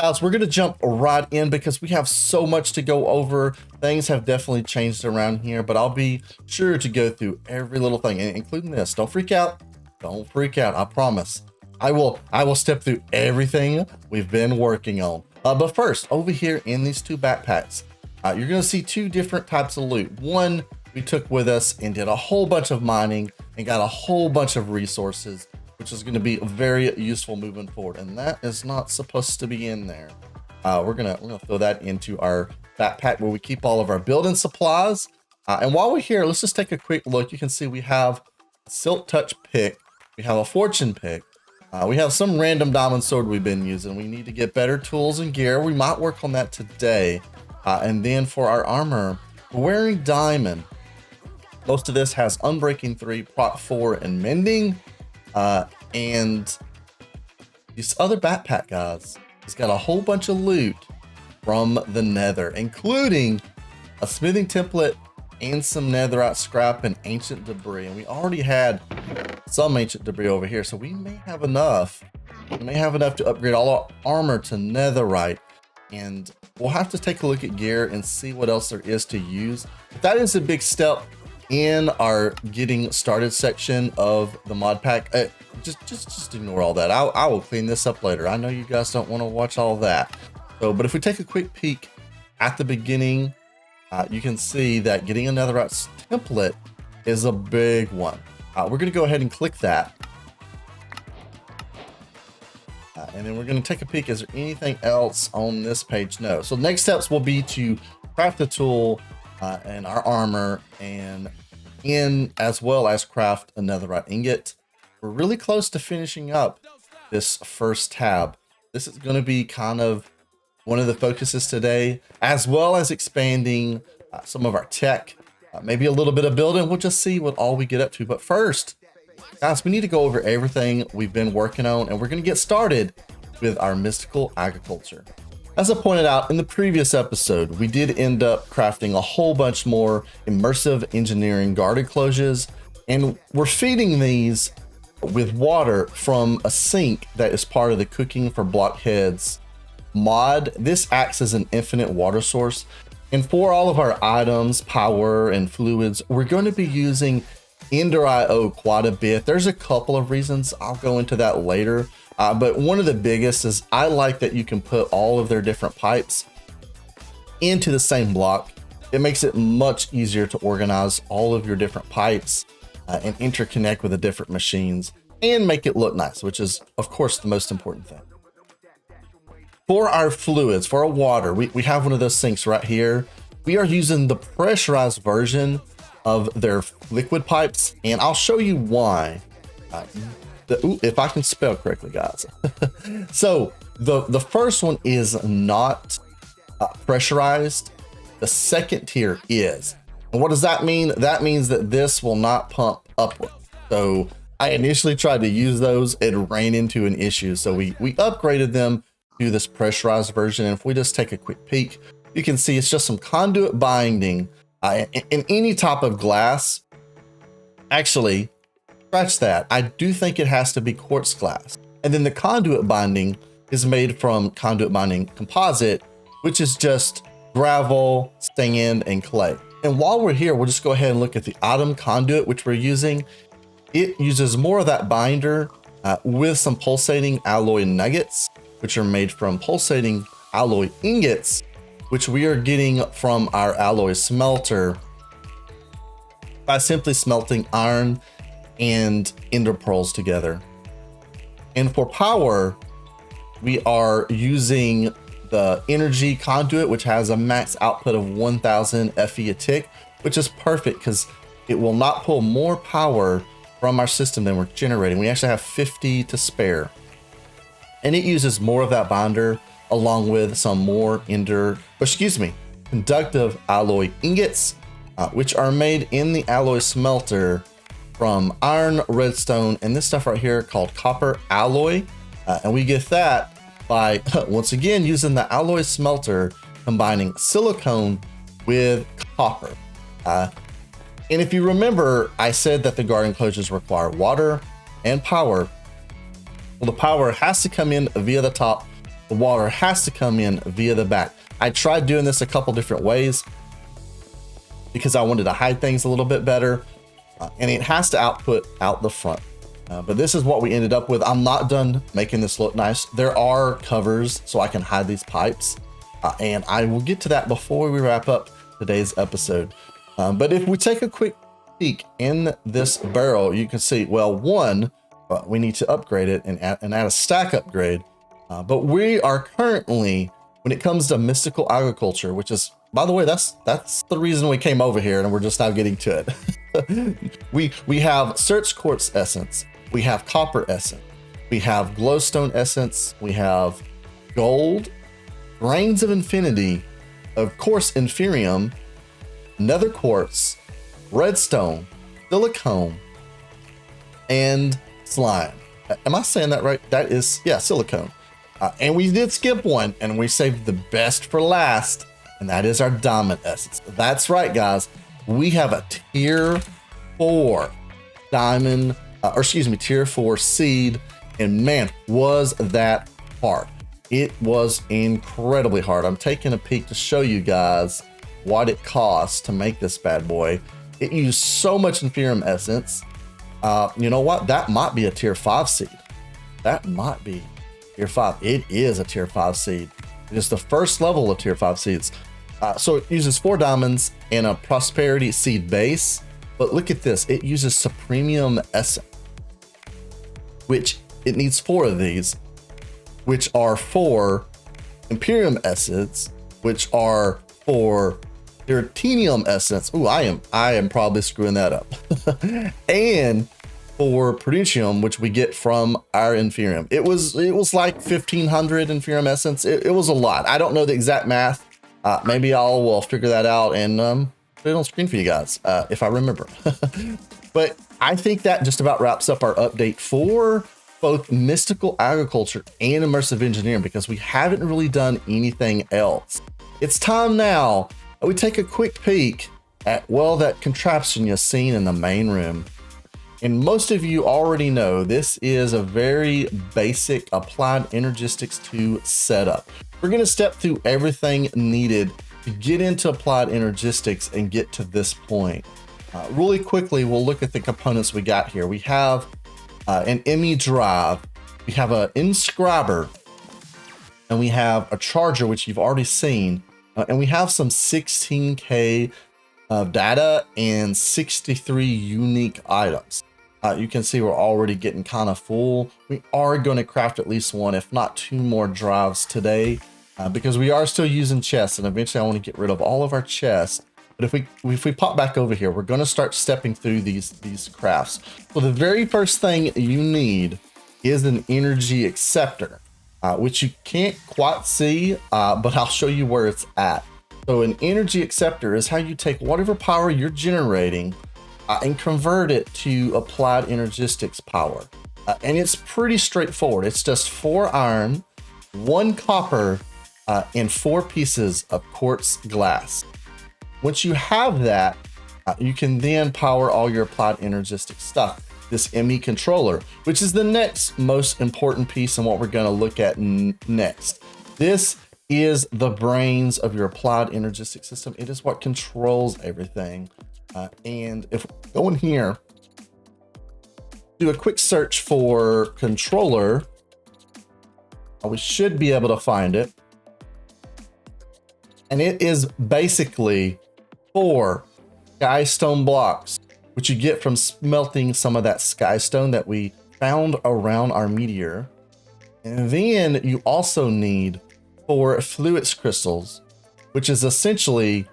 guys, we're going to jump right in because we have so much to go over. Things have definitely changed around here, but I'll be sure to go through every little thing, including this. Don't freak out. Don't freak out. I promise. I will step through everything we've been working on. But first, over here in these two backpacks, you're going to see two different types of loot. One we took with us and did a whole bunch of mining and got a whole bunch of resources, which is going to be very useful moving forward. And that is not supposed to be in there. We're gonna throw that into our backpack where we keep all of our building supplies. And while we're here, let's just take a quick look. You can see we have a Silk Touch pick, we have a Fortune pick, we have some random diamond sword we've been using. We need to get better tools and gear. We might work on that today. And then for our armor, we're wearing diamond. Most of this has Unbreaking 3, Prot 4, and Mending. And this other backpack, guys, has got a whole bunch of loot from the Nether, including a smithing template and some netherite scrap and ancient debris. And we already had some ancient debris over here, so we may have enough. We may have enough to upgrade all our armor to netherite. And we'll have to take a look at gear and see what else there is to use. But that is a big step in our getting started section of the mod pack. Just ignore all that. I will clean this up later. I know you guys don't want to watch all that. So, but if we take a quick peek at the beginning, you can see that getting a netherite template is a big one. We're going to go ahead and click that. And then we're going to take a peek. Is there anything else on this page? No. So next steps will be to craft a tool and our armor, and as well as craft a netherite ingot. We're really close to finishing up this first tab. This is going to be kind of one of the focuses today, as well as expanding some of our tech, maybe a little bit of building. We'll just see what all we get up to. But first, guys, we need to go over everything we've been working on, and we're going to get started with our mystical agriculture. As I pointed out in the previous episode, we did end up crafting a whole bunch more Immersive Engineering Garden Cloches, and we're feeding these with water from a sink that is part of the Cooking for Blockheads mod. This acts as an infinite water source, and for all of our items, power, and fluids, we're going to be using EnderIO quite a bit. There's a couple of reasons. I'll go into that later. But one of the biggest is I like that you can put all of their different pipes into the same block. It makes it much easier to organize all of your different pipes and interconnect with the different machines and make it look nice, which is, of course, the most important thing. For our fluids, for our water, we have one of those sinks right here. We are using the pressurized version of their liquid pipes, and I'll show you why. If I can spell correctly, guys. So the first one is not pressurized. The second tier is. And what does that mean? That means that this will not pump upward. So I initially tried to use those. It ran into an issue. So we upgraded them to this pressurized version. And if we just take a quick peek, you can see it's just some conduit binding in any type of glass. Actually, scratch that. I do think it has to be quartz glass. And then the conduit binding is made from conduit binding composite, which is just gravel, sand, and clay. And while we're here, we'll just go ahead and look at the item conduit, which we're using. It uses more of that binder with some pulsating alloy nuggets, which are made from pulsating alloy ingots, which we are getting from our alloy smelter by simply smelting iron and ender pearls together. And for power, we are using the energy conduit, which has a max output of 1000 FE a tick, which is perfect because it will not pull more power from our system than we're generating. We actually have 50 to spare. And it uses more of that binder along with some more conductive alloy ingots, which are made in the alloy smelter from iron, redstone, and this stuff right here called copper alloy. And we get that by, once again, using the alloy smelter, combining silicone with copper. And if you remember, I said that the garden cloches require water and power. Well, the power has to come in via the top the water has to come in via the back. I tried doing this a couple different ways because I wanted to hide things a little bit better, and it has to output out the front. But this is what we ended up with. I'm not done making this look nice. There are covers so I can hide these pipes, and I will get to that before we wrap up today's episode. But if we take a quick peek in this barrel, you can see, well, one, we need to upgrade it and add a stack upgrade. But we are currently, when it comes to mystical agriculture, which is, by the way, that's the reason we came over here, and we're just now getting to it. we have search quartz essence, we have copper essence, we have glowstone essence, we have gold, grains of infinity, of course, inferium, nether quartz, redstone, silicone, and slime. Am I saying that right? That is, yeah, silicone. And we did skip one, and we saved the best for last, and that is our diamond essence. That's right, guys. We have a tier 4 diamond, tier 4 seed, and man, was that hard. It was incredibly hard. I'm taking a peek to show you guys what it costs to make this bad boy. It used so much inferium essence. You know what? That might be a tier 5 seed. That might be tier 5. It is a tier 5 seed. It is the first level of tier 5 seeds. So it uses 4 diamonds and a prosperity seed base. But look at this. It uses supremium essence, which it needs 4 of these, which are for imperium essence, which are for titanium essence. Ooh, I am probably screwing that up. And for prudentium, which we get from our inferium. It was like 1500 inferium essence. It was a lot. I don't know the exact math. Maybe will figure that out and put it on screen for you guys if I remember. But I think that just about wraps up our update for both mystical agriculture and immersive engineering, because we haven't really done anything else. It's time now we take a quick peek at, well, that contraption you've seen in the main room. And most of you already know this is a very basic Applied Energistics 2 setup. We're going to step through everything needed to get into Applied Energistics and get to this point. Really quickly, we'll look at the components we got here. We have an ME drive, we have an inscriber, and we have a charger, which you've already seen. And we have some 16K of data and 63 unique items. You can see we're already getting kind of full. We are going to craft at least 1, if not 2 more drives today, because we are still using chests, and eventually I want to get rid of all of our chests. But if we pop back over here, we're going to start stepping through these crafts. So the very first thing you need is an energy acceptor, which you can't quite see, but I'll show you where it's at. So an energy acceptor is how you take whatever power you're generating and convert it to Applied Energistics power. And it's pretty straightforward. It's just 4 iron, 1 copper, and 4 pieces of quartz glass. Once you have that, you can then power all your Applied Energistics stuff. This ME controller, which is the next most important piece and what we're going to look at next. This is the brains of your Applied Energistics system. It is what controls everything. And if we go in here, do a quick search for controller, we should be able to find it. And it is basically 4 skystone blocks, which you get from smelting some of that skystone that we found around our meteor. And then you also need 4 fluids crystals, which is essentially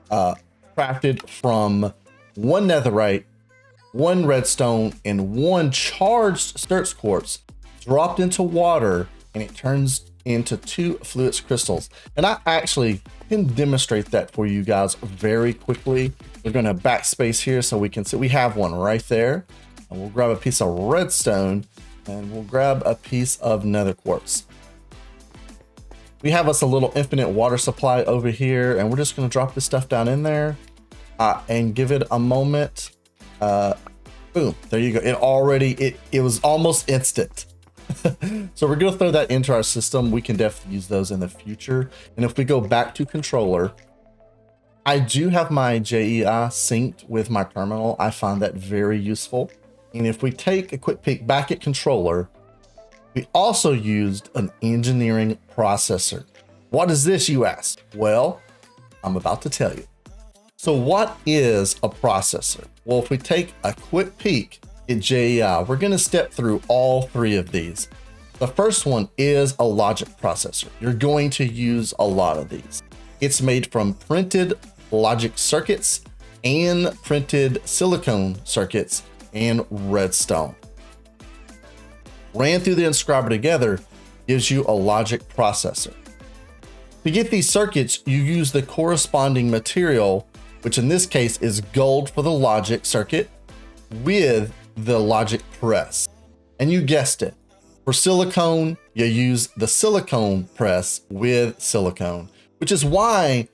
crafted from 1 netherite, 1 redstone, and 1 charged search quartz dropped into water, and it turns into 2 fluids crystals. And I actually can demonstrate that for you guys very quickly. We're going to backspace here so we can see we have one right there. And we'll grab a piece of redstone, and we'll grab a piece of nether quartz. We have us a little infinite water supply over here, and we're just going to drop this stuff down in there and give it a moment. Boom, there you go. It was almost instant. So we're gonna throw that into our system. We can definitely use those in the future. And if we go back to controller, I do have my JEI synced with my terminal. I find that very useful. And if we take a quick peek back at controller, we also used an engineering processor. What is this, you ask? Well, I'm about to tell you. So what is a processor? Well, if we take a quick peek at JEI, we're gonna step through all three of these. The first one is a logic processor. You're going to use a lot of these. It's made from printed logic circuits and printed silicone circuits and redstone. Ran through the inscriber together gives you a logic processor. To get these circuits, you use the corresponding material, which in this case is gold for the logic circuit with the logic press. And you guessed it. For silicone, you use the silicone press with silicone, which is why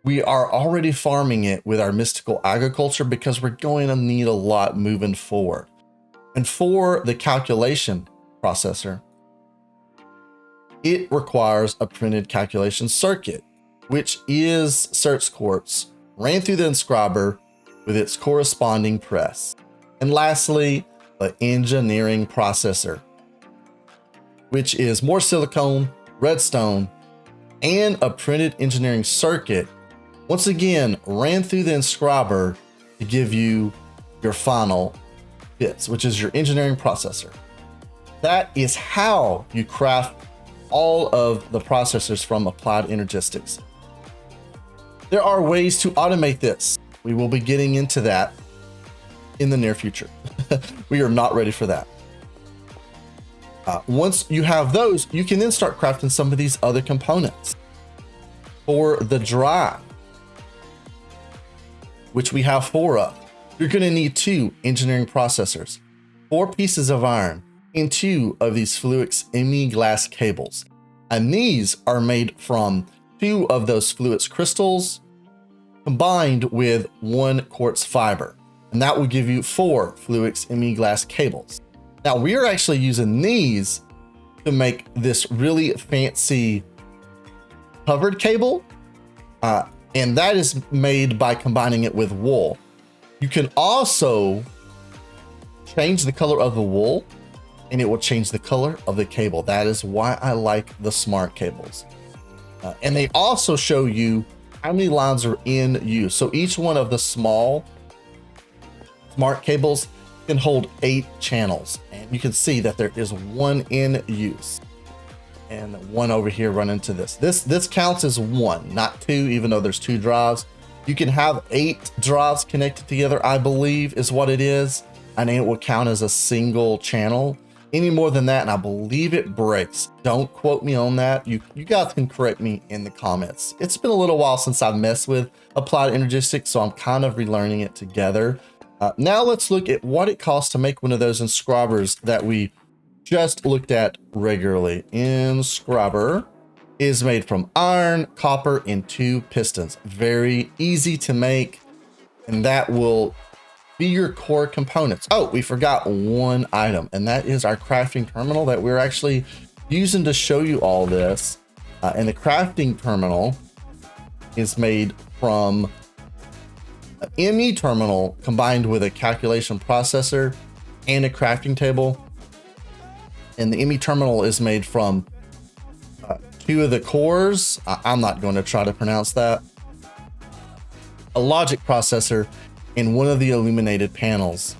we are already farming it with our mystical agriculture, because we're going to need a lot moving forward. And for the calculation processor, it requires a printed calculation circuit, which is search quartz ran through the inscriber with its corresponding press. And lastly, the engineering processor, which is more silicone, redstone, and a printed engineering circuit. Once again, ran through the inscriber to give you your final bits, which is your engineering processor. That is how you craft all of the processors from Applied Energistics. There are ways to automate this. We will be getting into that in the near future. We are not ready for that. Once you have those, you can then start crafting some of these other components. For the drive, which we have 4 of, you're going to need 2 engineering processors, 4 pieces of iron, and 2 of these Fluix ME glass cables. And these are made from 2 of those Fluix crystals combined with 1 quartz fiber. And that will give you 4 Fluix ME glass cables. Now we are actually using these to make this really fancy covered cable. And that is made by combining it with wool. You can also change the color of the wool and it will change the color of the cable. That is why I like the smart cables. And they also show you how many lines are in use. So each one of the small smart cables can hold 8 channels. And you can see that there is 1 in use and 1 over here running to this. This counts as 1, not 2, even though there's 2 drives. You can have 8 drives connected together, I believe is what it is. And it will count as a single channel. Any more than that, and I believe it breaks. Don't quote me on that. You guys can correct me in the comments. It's been a little while since I've messed with Applied Energistics, so I'm kind of relearning it together. Now let's look at what it costs to make one of those inscribers that we just looked at regularly. Inscriber is made from iron, copper, and 2 pistons. Very easy to make, and that will be your core components. Oh, we forgot 1 item, and that is our crafting terminal that we're actually using to show you all this. And the crafting terminal is made from an ME terminal combined with a calculation processor and a crafting table. And the ME terminal is made from 2 of the cores. I'm not going to try to pronounce that. A logic processor and 1 of the illuminated panels.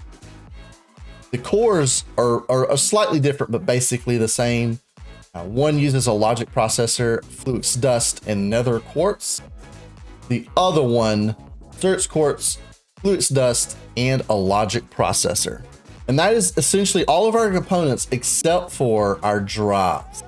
The cores are slightly different, but basically the same. One uses a logic processor, Fluix dust, and nether quartz. The other one, search quartz, Fluix dust, and a logic processor. And that is essentially all of our components except for our drives.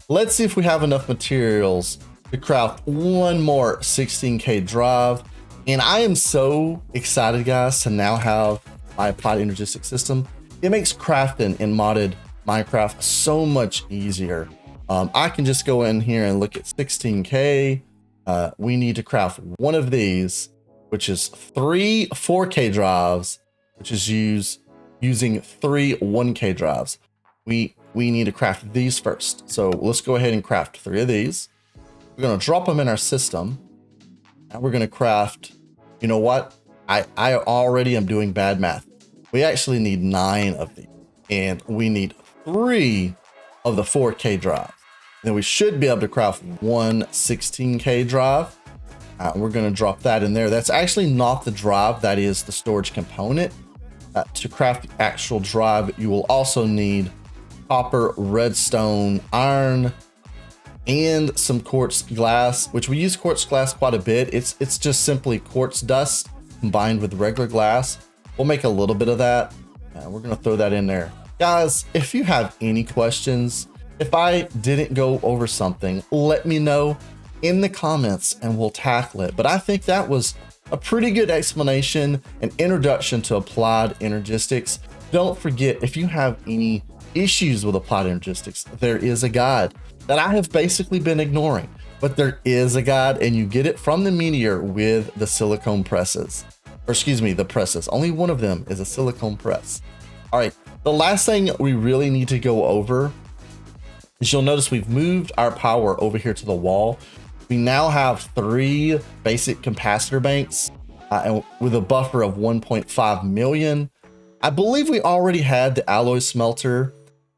Let's see if we have enough materials to craft 1 more 16K drive. And I am so excited, guys, to now have my Applied Energistics system. It makes crafting in modded Minecraft so much easier. I can just go in here and look at 16K. We need to craft 1 of these, which is 3 4K drives, which is using 3 1K drives. we need to craft these first. So let's go ahead and craft 3 of these. We're going to drop them in our system. And we're going to craft, you know what? I already am doing bad math. We actually need 9 of these. And we need 3 of the 4K drives. Then we should be able to craft 1 16K drive. We're going to drop that in there. That's actually not the drive. That is the storage component. To craft the actual drive, you will also need copper, redstone, iron, and some quartz glass, which we use quartz glass quite a bit. It's just simply quartz dust combined with regular glass. We'll make a little bit of that. We're going to throw that in there. Guys, if you have any questions, if I didn't go over something, let me know in the comments and we'll tackle it. But I think that was a pretty good explanation and introduction to Applied Energistics. Don't forget, if you have any issues with Applied Energistics, there is a guide that I have basically been ignoring, but there is a guide and you get it from the Meteor with the silicone presses, or excuse me, the presses. Only one of them is a silicone press. All right, the last thing we really need to go over is you'll notice we've moved our power over here to the wall. We now have 3 basic capacitor banks and with a buffer of 1.5 million. I believe we already had the alloy smelter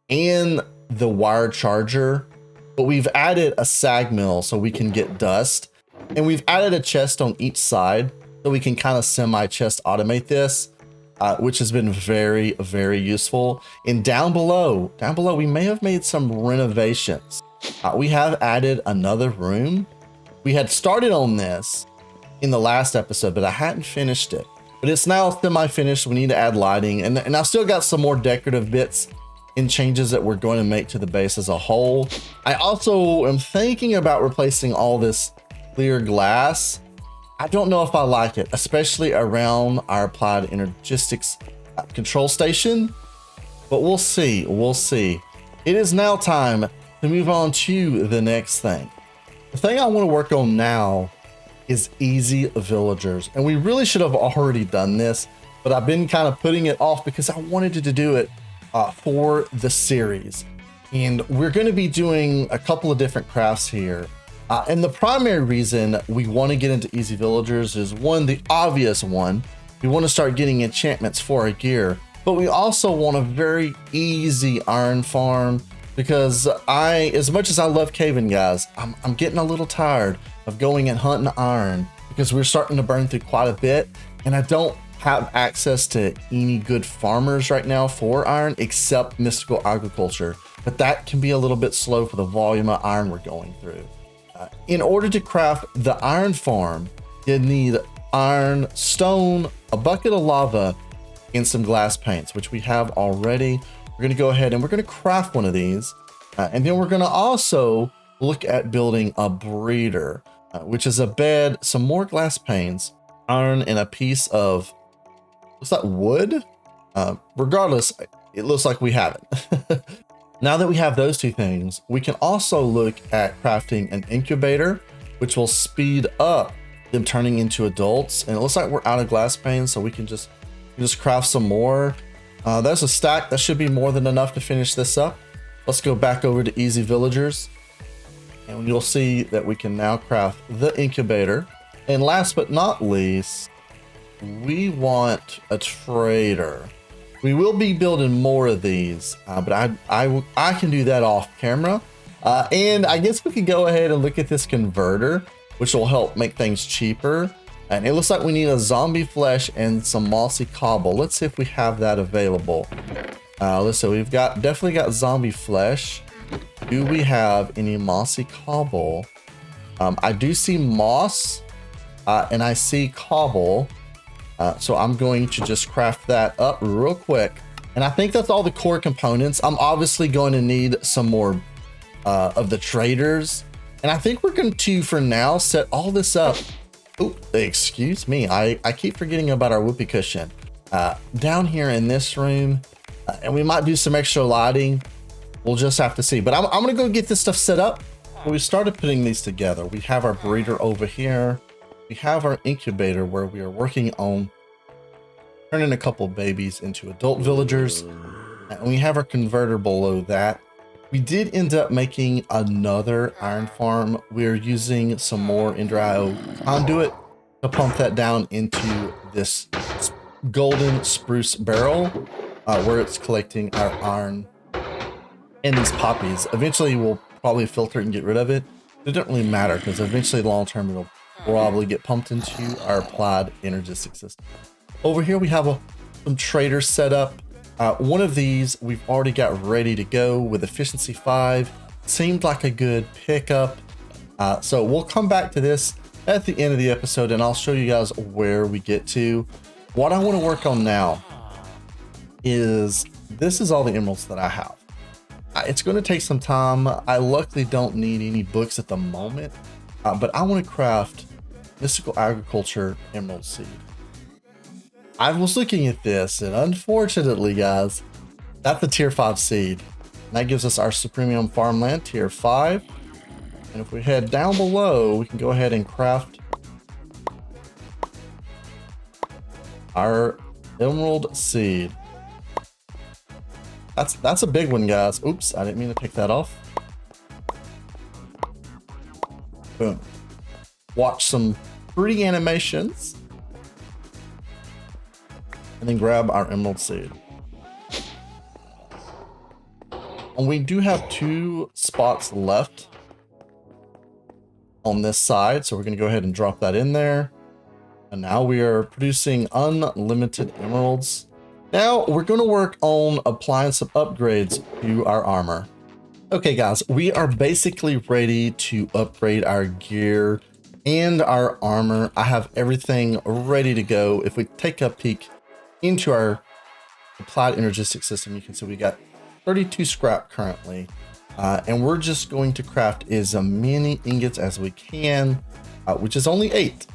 and the wire charger, but we've added a sag mill so we can get dust. And we've added a chest on each side so we can kind of semi-chest automate this, which has been very, very useful. And down below, we may have made some renovations. We have added another room. We had started on this in the last episode, but I hadn't finished it. But it's now semi-finished. We need to add lighting, and I've still got some more decorative bits and changes that we're going to make to the base as a whole. I also am thinking about replacing all this clear glass. I don't know if I like it, especially around our Applied Energistics control station, but we'll see. We'll see. It is now time to move on to the next thing. The thing I want to work on now is easy villagers, and we really should have already done this, but I've been kind of putting it off because I wanted to do it for the series. And we're going to be doing a couple of different crafts here. And the primary reason we want to get into easy villagers is one, the obvious one. We want to start getting enchantments for our gear, but we also want a very easy iron farm because as much as I love caving, guys, I'm getting a little tired of going and hunting iron because we're starting to burn through quite a bit, and I don't have access to any good farmers right now for iron except mystical agriculture, but that can be a little bit slow for the volume of iron we're going through. In order to craft the iron farm, you need iron, stone, a bucket of lava, and some glass paints, which we have already. We're going to go ahead and we're going to craft one of these, and then we're going to also look at building a breeder, which is a bed, some more glass panes, iron, and a piece of, what's that, wood? Regardless, it looks like we have it. Now that we have those 2 things, we can also look at crafting an incubator, which will speed up them turning into adults. And it looks like we're out of glass panes, so we can just craft some more. There's a stack that should be more than enough to finish this up. Let's go back over to easy villagers, and you'll see that we can now craft the incubator. And last but not least, we want a trader. We will be building more of these, but I can do that off camera. And I guess we could go ahead and look at this converter, which will help make things cheaper. And it looks like we need a zombie flesh and some mossy cobble. Let's see if we have that available. Let's see, we've definitely got zombie flesh. Do we have any mossy cobble? I do see moss, and I see cobble. So I'm going to just craft that up real quick. And I think that's all the core components. I'm obviously going to need some more of the traders. And I think we're going to, for now, set all this up. Oh, excuse me. I keep forgetting about our whoopee cushion. Down here in this room, and we might do some extra lighting. We'll just have to see. But I'm going to go get this stuff set up. When we started putting these together, we have our breeder over here. We have our incubator where we are working on turning a couple babies into adult villagers. And we have our converter below that. We did end up making another iron farm. We're using some more EnderIO Conduit to pump that down into this golden spruce barrel where it's collecting our iron and these poppies. Eventually we'll probably filter it and get rid of it. It doesn't really matter because eventually long term it'll probably get pumped into our Applied Energistics system. Over here we have some traders set up. One of these we've already got ready to go with efficiency 5. Seemed like a good pickup. So we'll come back to this at the end of the episode and I'll show you guys where we get to. What I want to work on now is this is all the emeralds that I have. It's going to take some time. I luckily don't need any books at the moment, but I want to craft mystical agriculture emerald seed. I was looking at this and unfortunately guys, that's the tier 5 seed. And that gives us our Supremium farmland tier 5. And if we head down below, we can go ahead and craft our emerald seed. That's a big one, guys. Oops, I didn't mean to take that off. Boom. Watch some pretty animations. And then grab our emerald seed. And we do have 2 spots left on this side, so we're going to go ahead and drop that in there. And now we are producing unlimited emeralds. Now we're going to work on applying some upgrades to our armor. Okay guys, we are basically ready to upgrade our gear and our armor. I have everything ready to go. If we take a peek into our Applied Energistics system, you can see we got 32 scrap currently, and we're just going to craft as many ingots as we can, which is only 8.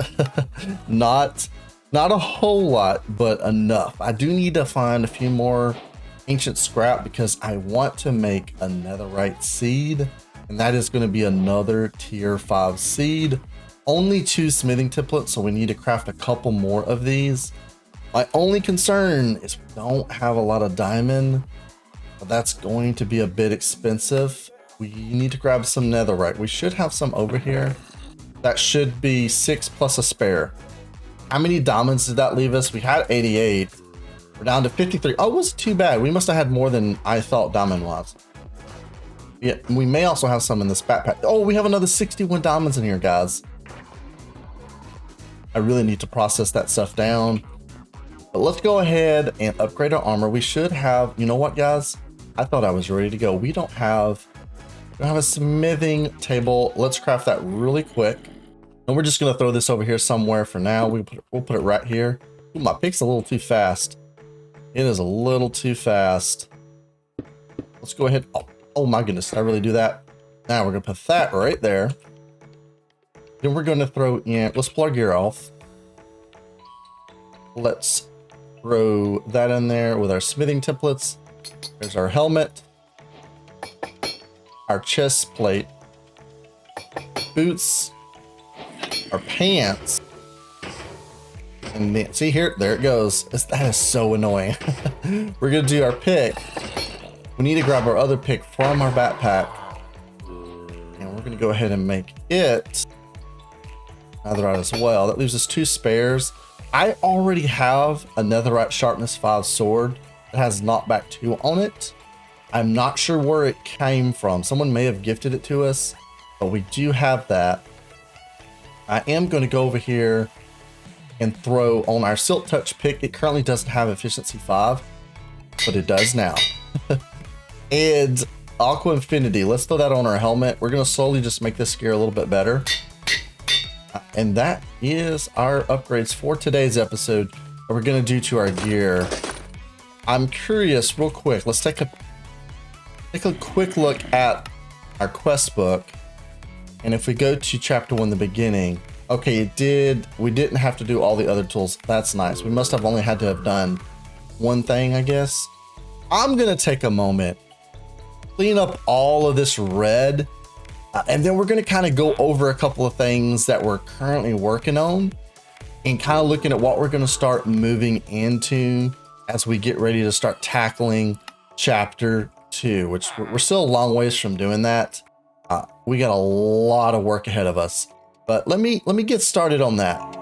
not a whole lot, but enough. I do need to find a few more ancient scrap because I want to make a netherite seed, and that is going to be another tier 5 seed. Only 2 smithing templates, so we need to craft a couple more of these. My only concern is we don't have a lot of diamond, but that's going to be a bit expensive. We need to grab some netherite. We should have some over here. That should be 6 plus a spare. How many diamonds did that leave us? We had 88. We're down to 53. Oh, it wasn't too bad. We must have had more than I thought diamond was. Yeah, we may also have some in this backpack. Oh, we have another 61 diamonds in here, guys. I really need to process that stuff down. But let's go ahead and upgrade our armor. We should have, you know what, guys? I thought I was ready to go. We don't have a smithing table. Let's craft that really quick. And we're just going to throw this over here somewhere for now. We'll put it right here. Ooh, my pick's a little too fast. It is a little too fast. Let's go ahead. Oh my goodness, did I really do that? Now we're going to put that right there. Then we're going to throw in, let's pull our gear off. Let's throw that in there with our smithing templates. There's our helmet, our chest plate, boots, our pants, and then see here, there it goes. That is so annoying. We're gonna do our pick. We need to grab our other pick from our backpack, and we're gonna go ahead and make it netherite as well. That leaves us 2 spares. I already have a netherite sharpness 5 sword that has knockback 2 on it. I'm not sure where it came from. Someone may have gifted it to us, but we do have that. I am going to go over here and throw on our Silk Touch pick. It currently doesn't have efficiency 5, but it does now. And Aqua Infinity, let's throw that on our helmet. We're going to slowly just make this gear a little bit better. And that is our upgrades for today's episode that we're going to do to our gear. I'm curious, real quick, let's take a quick look at our quest book. And if we go to chapter 1, the beginning, okay, we didn't have to do all the other tools. That's nice. We must have only had to have done one thing, I guess. I'm going to take a moment, clean up all of this red, and then we're going to kind of go over a couple of things that we're currently working on and kind of looking at what we're going to start moving into as we get ready to start tackling chapter 2, which we're still a long ways from doing that. We got a lot of work ahead of us, but let me get started on that.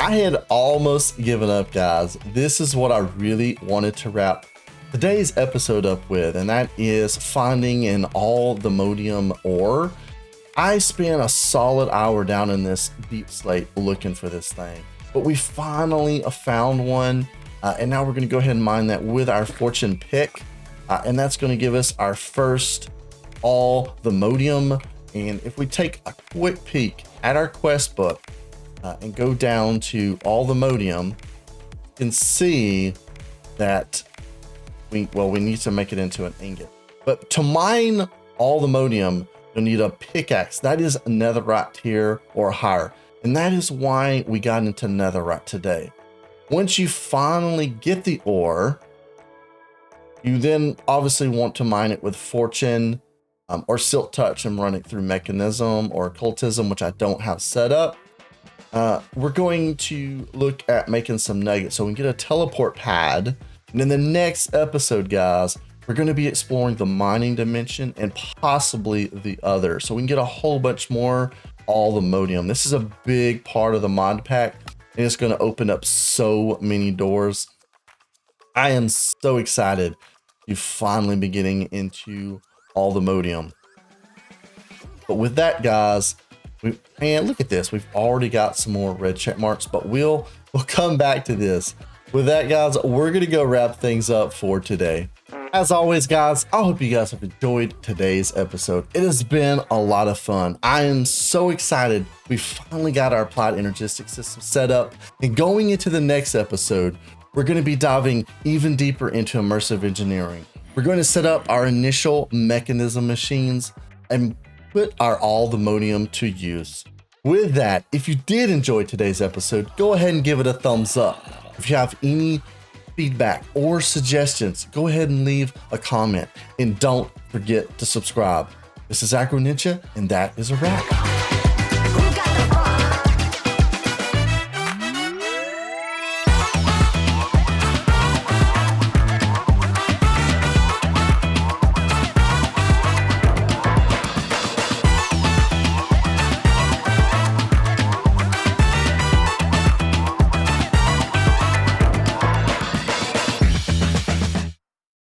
I had almost given up, guys. This is what I really wanted to wrap today's episode up with, and that is finding an Allthemodium Ore. I spent a solid hour down in this deep slate looking for this thing, but we finally found one, and now we're going to go ahead and mine that with our fortune pick, and that's going to give us our first Allthemodium. And if we take a quick peek at our quest book, and go down to Allthemodium, you can see that we need to make it into an ingot. But to mine Allthemodium, you'll need a pickaxe. That is Netherite tier or higher. And that is why we got into Netherite today. Once you finally get the ore, you then obviously want to mine it with fortune or silk touch and run it through mechanism or occultism, which I don't have set up. We're going to look at making some nuggets so we can get a teleport pad. And in the next episode, guys, we're going to be exploring the mining dimension and possibly the other, so we can get a whole bunch more Allthemodium. This is a big part of the mod pack, and it's going to open up so many doors. I am so excited to finally be getting into Allthemodium. But with that, guys, and look at this, we've already got some more red check marks, but we'll come back to this. With that, guys, we're gonna go wrap things up for today. As always, guys, I hope you guys have enjoyed today's episode. It has been a lot of fun. I am so excited we finally got our Applied Energistics system set up, and going into the next episode, we're going to be diving even deeper into immersive engineering. We're going to set up our initial mechanism machines and put our Allthemodium to use. With that, if you did enjoy today's episode, go ahead and give it a thumbs up. If you have any feedback or suggestions, go ahead and leave a comment, and don't forget to subscribe. This is Acro Ninja, and that is a wrap.